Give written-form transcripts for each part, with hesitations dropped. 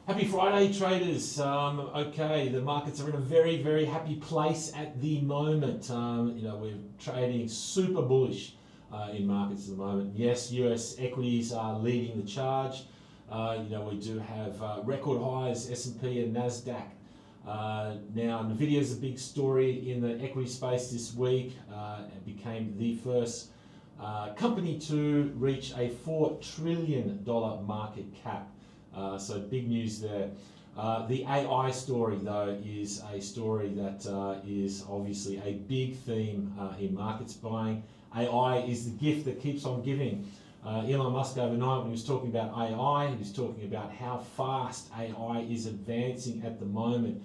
Happy Friday, traders. Okay, the markets are in a very, very happy place at the moment. We're trading super bullish in markets at the moment. Yes, US equities are leading the charge. We do have record highs, S&P and Nasdaq. Now, Nvidia is a big story in the equity space this week. It became the first company to reach a $4 trillion market cap. So big news there. The AI story, though, is a story that is obviously a big theme in markets buying. AI is the gift that keeps on giving. Elon Musk overnight, when he was talking about AI, he was talking about how fast AI is advancing at the moment.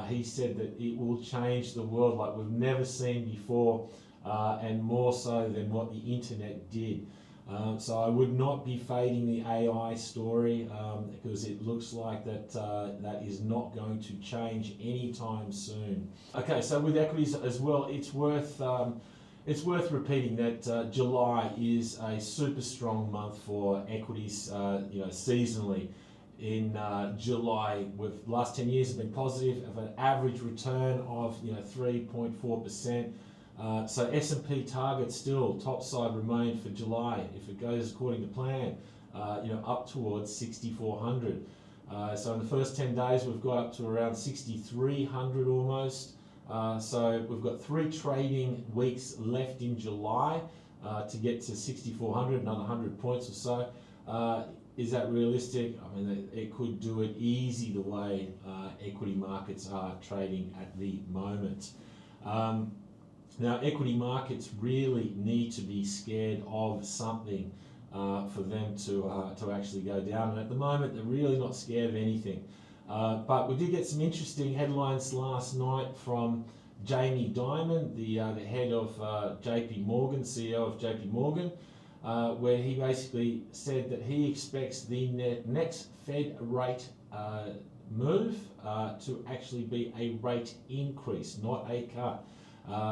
He said that it will change the world like we've never seen before, and more so than what the internet did. So I would not be fading the AI story because it looks like that is not going to change anytime soon. Okay, so with equities as well, it's worth repeating that July is a super strong month for equities. Seasonally, in July, with the last 10 years have been positive of an average return of 3.4%. So S&P target still top side remain for July if it goes according to plan, up towards 6,400. So in the first 10 days we've got up to around 6,300 almost. So we've got 3 trading weeks left in July to get to 6,400, another 100 points or so. Is that realistic? I mean, it could do it easy the way equity markets are trading at the moment. Now, equity markets really need to be scared of something for them to actually go down. And at the moment, they're really not scared of anything. But we did get some interesting headlines last night from Jamie Dimon, the head of JP Morgan, CEO of JP Morgan, where he basically said that he expects the next Fed rate move to actually be a rate increase, not a cut.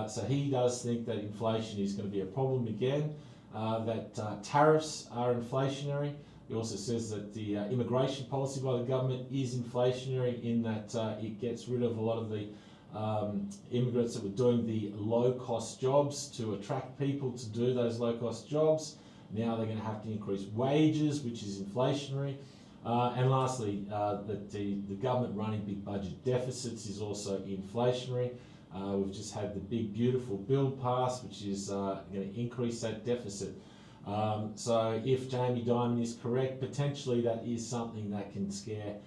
So he does think that inflation is going to be a problem again, that tariffs are inflationary. He also says that the immigration policy by the government is inflationary in that it gets rid of a lot of the immigrants that were doing the low-cost jobs to attract people to do those low-cost jobs. Now they're going to have to increase wages, which is inflationary. And lastly, that the government running big budget deficits is also inflationary. We've just had the big beautiful bill pass, which is going to increase that deficit. So if Jamie Dimon is correct, potentially that is something that can scare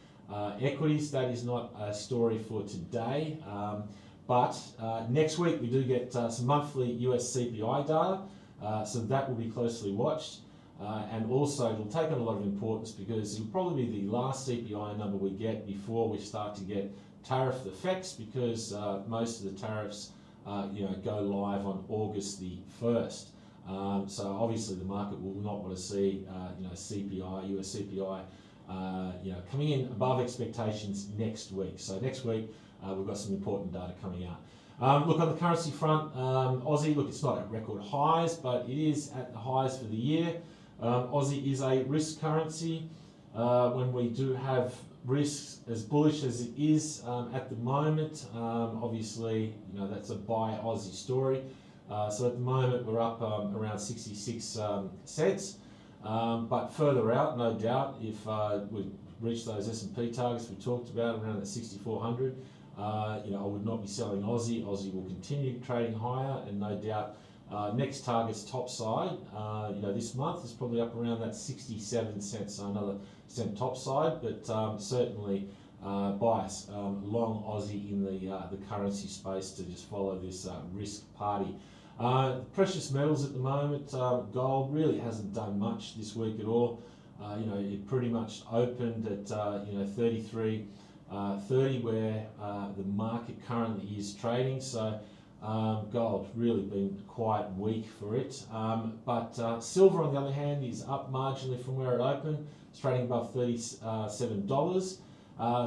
equities. That is not a story for today. But next week we do get some monthly US CPI data, so that will be closely watched. And also it'll take on a lot of importance because it'll probably be the last CPI number we get before we start to get tariff effects, because most of the tariffs go live on August the 1st. So obviously the market will not want to see CPI, US CPI coming in above expectations next week. So next week we've got some important data coming out. Look, on the currency front, Aussie, look, it's not at record highs, but it is at the highs for the year. Aussie is a risk currency. When we do have risks as bullish as it is at the moment, obviously that's a buy Aussie story. So at the moment we're up around 66 cents, but further out, no doubt, if we reach those S&P targets we talked about around that 6,400, I would not be selling Aussie. Aussie will continue trading higher, and no doubt next target's top side, this month is probably up around that 67 cents, so another cent top side, but certainly bias long Aussie in the currency space to just follow this risk party. Precious metals at the moment, gold really hasn't done much this week at all. It pretty much opened at 33.30 where the market currently is trading. So gold really been quite weak for it. But silver, on the other hand, is up marginally from where it opened. It's trading above $37.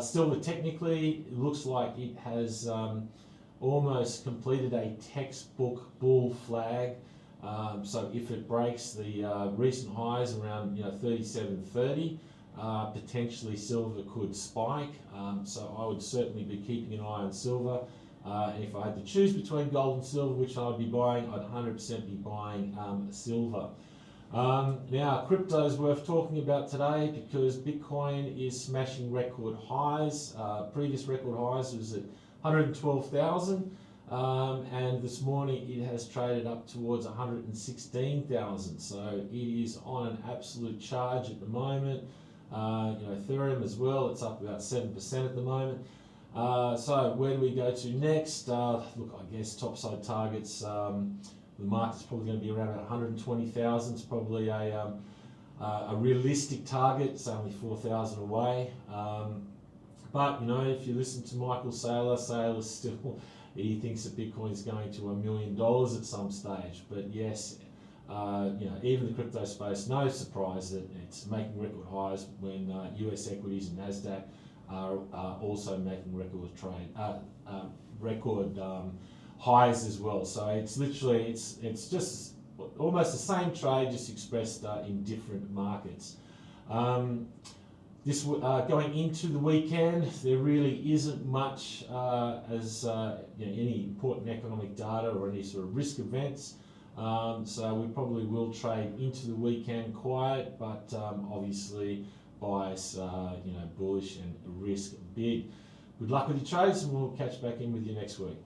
Silver technically it looks like it has almost completed a textbook bull flag. So if it breaks the recent highs around 37.30, potentially silver could spike. So I would certainly be keeping an eye on silver. And if I had to choose between gold and silver, which I'd be buying, I'd 100% be buying silver. Now, crypto is worth talking about today because Bitcoin is smashing record highs. Previous record highs was at 112,000, and this morning it has traded up towards 116,000. So it is on an absolute charge at the moment. Ethereum as well, it's up about 7% at the moment. So where do we go to next? Look, I guess topside targets. The market's probably going to be around about 120,000. It's probably a realistic target. It's only 4,000 away. But if you listen to Michael Saylor still, he thinks that Bitcoin is going to $1 million at some stage. But yes, even the crypto space, no surprise that it's making record highs when US equities and Nasdaq are also making record highs as well. So it's literally it's just almost the same trade, just expressed in different markets. This going into the weekend, there really isn't much any important economic data or any sort of risk events. So we probably will trade into the weekend quiet, but obviously bias, bullish and risk big. Good luck with your trades, and we'll catch back in with you next week.